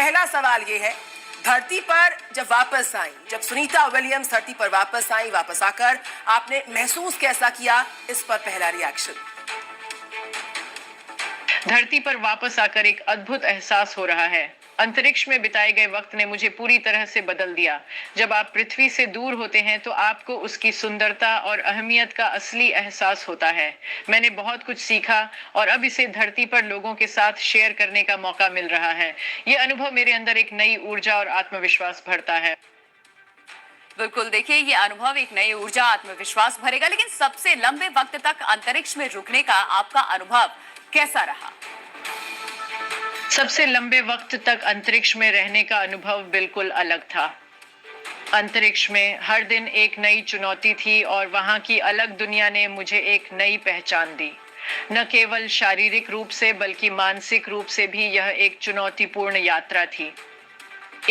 पहला सवाल ये है, धरती पर जब वापस आई, जब सुनीता विलियम्स धरती पर वापस आई, वापस आकर आपने महसूस कैसा किया, इस पर पहला रिएक्शन। धरती पर वापस आकर एक अद्भुत एहसास हो रहा है। अंतरिक्ष में बिताए गए वक्त ने मुझे पूरी तरह से बदल दिया। जब आप पृथ्वी से दूर होते हैं तो आपको उसकी सुंदरता और अहमियत का असली एहसास होता है। मैंने बहुत कुछ सीखा और अब इसे धरती पर लोगों के साथ शेयर करने का मौका मिल रहा है। यह अनुभव मेरे अंदर एक नई ऊर्जा और आत्मविश्वास भरता है। बिल्कुल, देखिए ये अनुभव एक नई ऊर्जा आत्मविश्वास भरेगा। लेकिन सबसे लंबे वक्त तक अंतरिक्ष में रुकने का आपका अनुभव कैसा रहा? सबसे लंबे वक्त तक अंतरिक्ष में रहने का अनुभव बिल्कुल अलग था। अंतरिक्ष में हर दिन एक नई चुनौती थी और वहां की अलग दुनिया ने मुझे एक नई पहचान दी। न केवल शारीरिक रूप से बल्कि मानसिक रूप से भी यह एक चुनौतीपूर्ण यात्रा थी।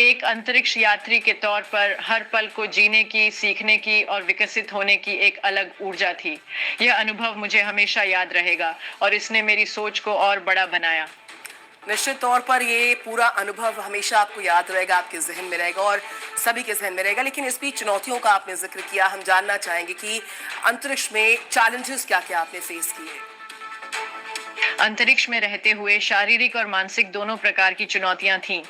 एक अंतरिक्ष यात्री के तौर पर हर पल को जीने की, सीखने की और विकसित होने की एक अलग ऊर्जा थी। यह अनुभव मुझे हमेशा याद रहेगा और इसने मेरी सोच को और बड़ा बनाया। निश्चित तौर पर ये पूरा अनुभव हमेशा आपको याद रहेगा, आपके जहन में रहेगा और सभी के जहन में रहेगा। लेकिन इस बीच चुनौतियों का आपने जिक्र किया, हम जानना चाहेंगे कि अंतरिक्ष में चैलेंजेस क्या क्या आपने फेस किए। अंतरिक्ष में रहते हुए शारीरिक और मानसिक दोनों प्रकार की चुनौतियां थीं।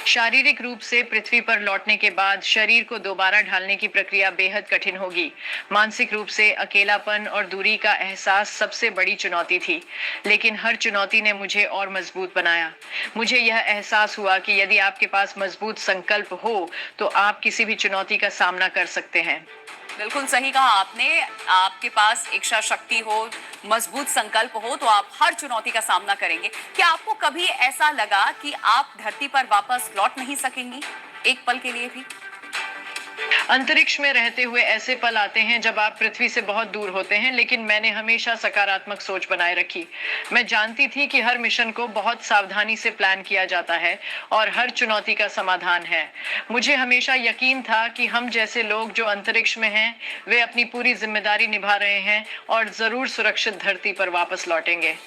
शारीरिक रूप से पृथ्वी पर लौटने के बाद शरीर को दोबारा ढालने की प्रक्रिया बेहद कठिन होगी। मानसिक रूप से अकेलापन और दूरी का एहसास सबसे बड़ी चुनौती थी, लेकिन हर चुनौती ने मुझे और मजबूत बनाया। मुझे यह एहसास हुआ कि यदि आपके पास मजबूत संकल्प हो तो आप किसी भी चुनौती का सामना कर सकते हैं। बिल्कुल सही कहा आपने। आपके पास इच्छा शक्ति हो, मजबूत संकल्प हो तो आप हर चुनौती का सामना करेंगे। क्या आपको कभी ऐसा लगा कि आप धरती पर वापस लौट नहीं सकेंगी, एक पल के लिए भी? अंतरिक्ष में रहते हुए ऐसे पल आते हैं जब आप पृथ्वी से बहुत दूर होते हैं, लेकिन मैंने हमेशा सकारात्मक सोच बनाए रखी। मैं जानती थी कि हर मिशन को बहुत सावधानी से प्लान किया जाता है और हर चुनौती का समाधान है। मुझे हमेशा यकीन था कि हम जैसे लोग जो अंतरिक्ष में हैं, वे अपनी पूरी जिम्मेदारी निभा रहे हैं और जरूर सुरक्षित धरती पर वापस लौटेंगे।